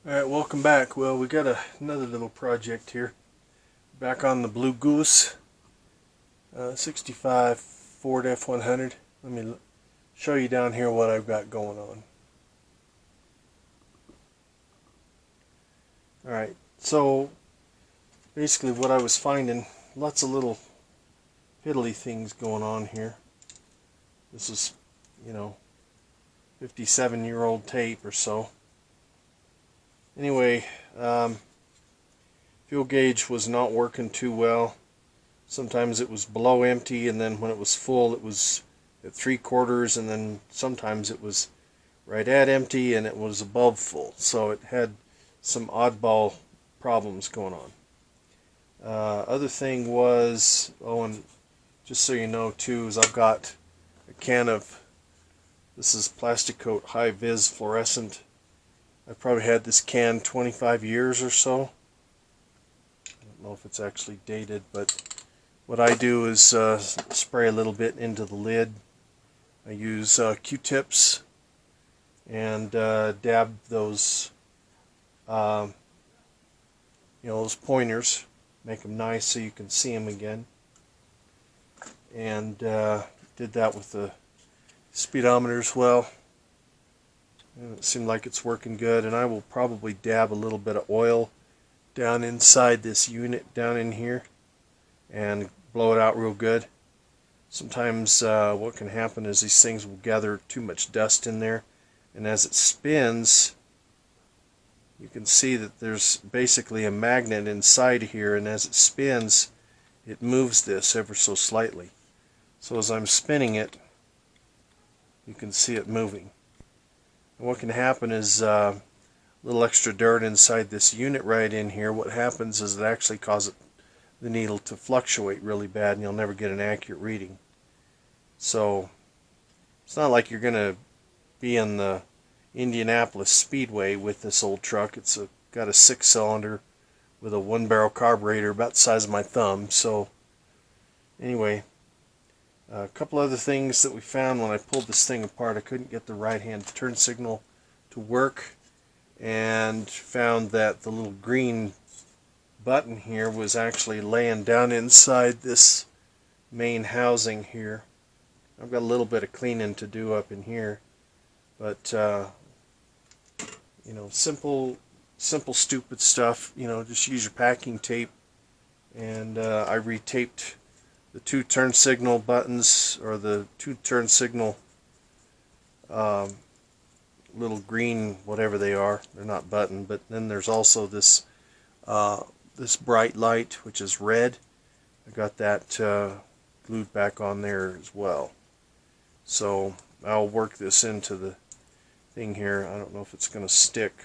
Alright, welcome back. Well, we got another little project here. Back on the blue Goose 65 Ford F100. Let me show you down here what I've got going on. Alright, so basically what I was finding, lots of little fiddly things going on here. This is, 57-year-old tape or so. Anyway, fuel gauge was not working too well. Sometimes it was below empty, and then when it was full it was at 3/4, and then sometimes it was right at empty and it was above full. So it had some oddball problems going on. Other thing was, and just so you know too, is I've got a can of, this is Plastic Coat High Vis Fluorescent. I've probably had this can 25 years or so. I don't know if it's actually dated, but what I do is spray a little bit into the lid. I use Q-tips and dab those, those pointers, make them nice so you can see them again. And did that with the speedometer as well. And it seemed like it's working good, and I will probably dab a little bit of oil down inside this unit down in here and blow it out real good. Sometimes what can happen is these things will gather too much dust in there, and as it spins you can see that there's basically a magnet inside here, and as it spins it moves this ever so slightly. So as I'm spinning it, you can see it moving. And what can happen is a little extra dirt inside this unit right in here. What happens is it actually causes the needle to fluctuate really bad, and you'll never get an accurate reading. So it's not like you're going to be in the Indianapolis Speedway with this old truck. It's got a 6-cylinder with a 1-barrel carburetor about the size of my thumb. So anyway, a couple other things that we found when I pulled this thing apart. I couldn't get the right-hand turn signal to work, and found that the little green button here was actually laying down inside this main housing here. I've got a little bit of cleaning to do up in here, but simple stupid stuff. Just use your packing tape, and I retaped the 2 turn signal buttons, or the 2 turn signal little green whatever they are. They're not button, but then there's also this this bright light which is red. I got that glued back on there as well. So I'll work this into the thing here. I don't know if it's going to stick.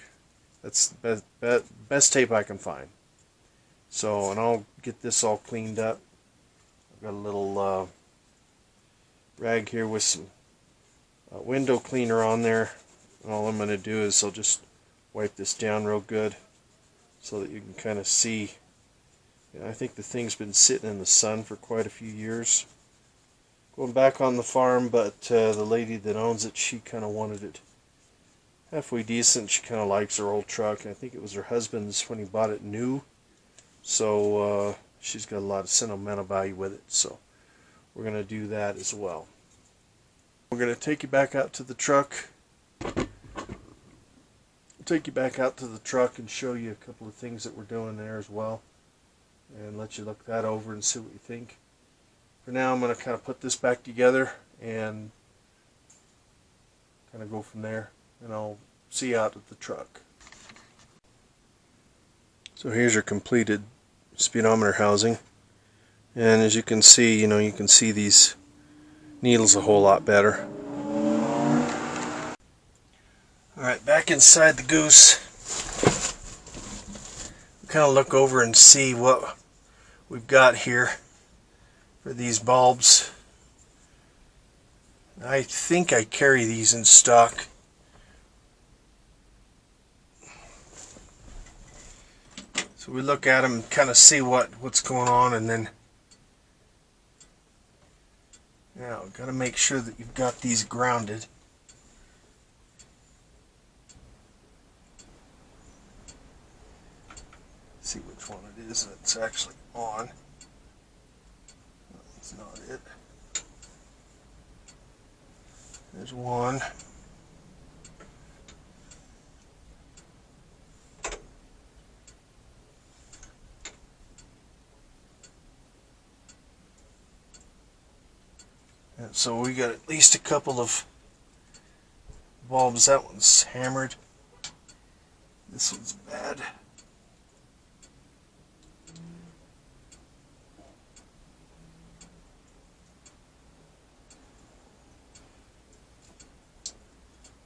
That's the best tape I can find. So, and I'll get this all cleaned up. Got a little rag here with some window cleaner on there. And all I'm going to do is I'll just wipe this down real good so that you can kind of see. I think the thing's been sitting in the sun for quite a few years. Going back on the farm, but the lady that owns it, she kind of wanted it halfway decent. She kind of likes her old truck. I think it was her husband's when he bought it new. So she's got a lot of sentimental value with it, so we're going to do that as well. We're going to take you back out to the truck. And show you a couple of things that we're doing there as well, and let you look that over and see what you think. For now, I'm going to kind of put this back together and kind of go from there, and I'll see you out at the truck. So here's your completed speedometer housing, and as you can see, you can see these needles a whole lot better. Alright, back inside the Goose, kind of look over and see what we've got here for these bulbs. I think I carry these in stock. So we look at them and kind of see what's going on, and then got to make sure that you've got these grounded. see which one it is that's actually on. That's not it. There's one. And so we got at least a couple of bulbs. That one's hammered. This one's bad.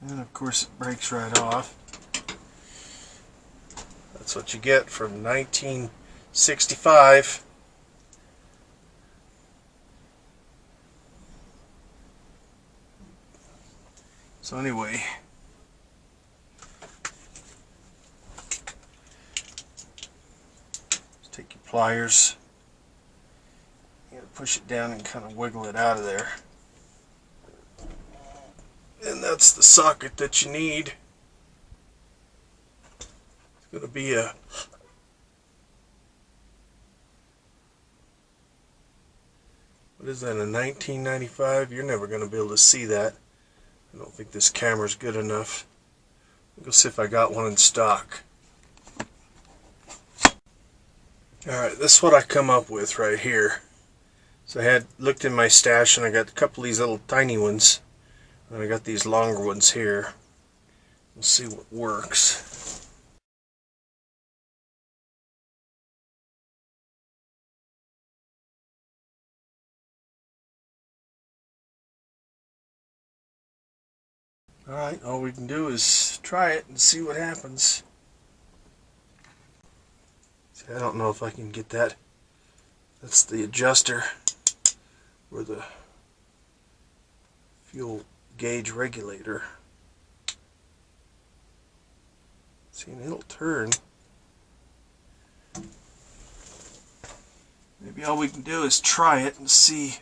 And of course it breaks right off. That's what you get from 1965. So anyway, just take your pliers, you gotta push it down and kind of wiggle it out of there. And that's the socket that you need. It's going to be a what is that, a 1995? You're never going to be able to see that. I don't think this camera's good enough. We'll see if I got one in stock. Alright, this is what I come up with right here. So I had looked in my stash and I got a couple of these little tiny ones. And I got these longer ones here. We'll see what works. Alright, all we can do is try it and see what happens. See, I don't know if I can get that. That's the adjuster or the fuel gauge regulator. See, and it'll turn. Maybe all we can do is try it and see.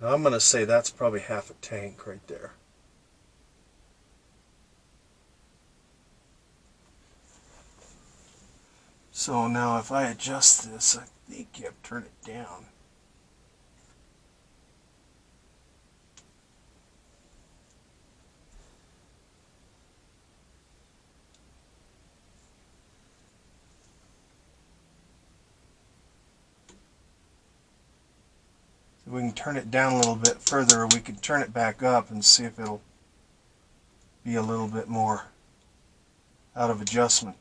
Now I'm going to say that's probably half a tank right there. So now if I adjust this, I think you have to turn it down. So we can turn it down a little bit further, or we can turn it back up and see if it'll be a little bit more out of adjustment.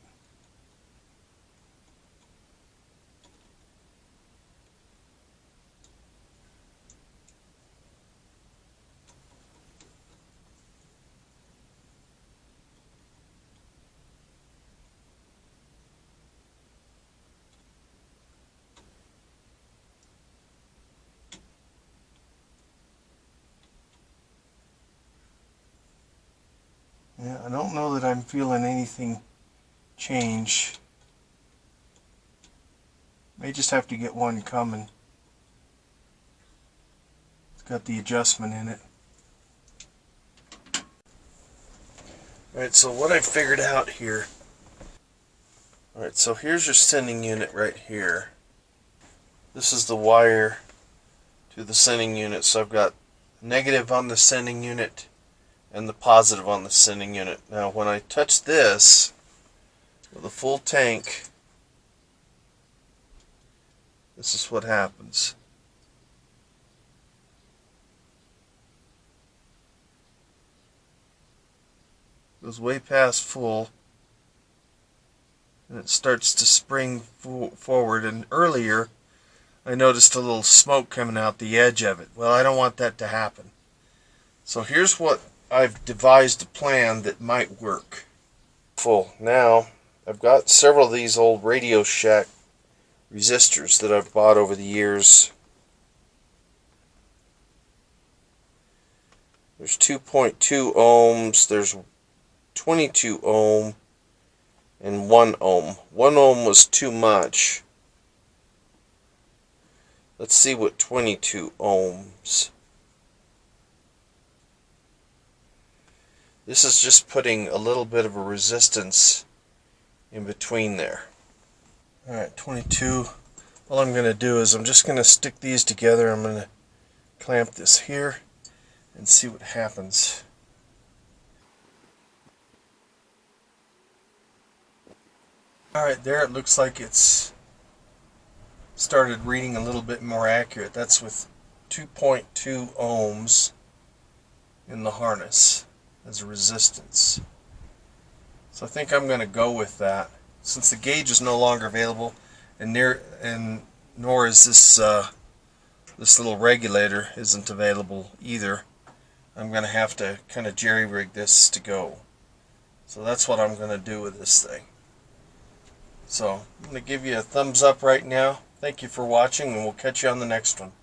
Yeah, I don't know that I'm feeling anything change. May just have to get one coming. It's got the adjustment in it. Alright, so what I figured out here. Alright, so here's your sending unit right here. This is the wire to the sending unit. So I've got negative on the sending unit and the positive on the sending unit. Now when I touch this with a full tank, this is what happens. It goes way past full and it starts to spring forward. And earlier I noticed a little smoke coming out the edge of it. Well, I don't want that to happen. So here's what I've devised a plan that might work. Full. Now, I've got several of these old Radio Shack resistors that I've bought over the years. There's 2.2 ohms, there's 22 ohm, and 1 ohm. 1 ohm was too much. Let's see what 22 ohms. This is just putting a little bit of a resistance in between there. Alright, 22. All I'm going to do is I'm just going to stick these together. I'm going to clamp this here and see what happens. Alright, there it looks like it's started reading a little bit more accurate. That's with 2.2 ohms in the harness as a resistance. So I think I'm going to go with that. Since the gauge is no longer available, and nor is this little regulator isn't available either, I'm going to have to kind of jerry-rig this to go. So that's what I'm going to do with this thing. So I'm going to give you a thumbs up right now. Thank you for watching, and we'll catch you on the next one.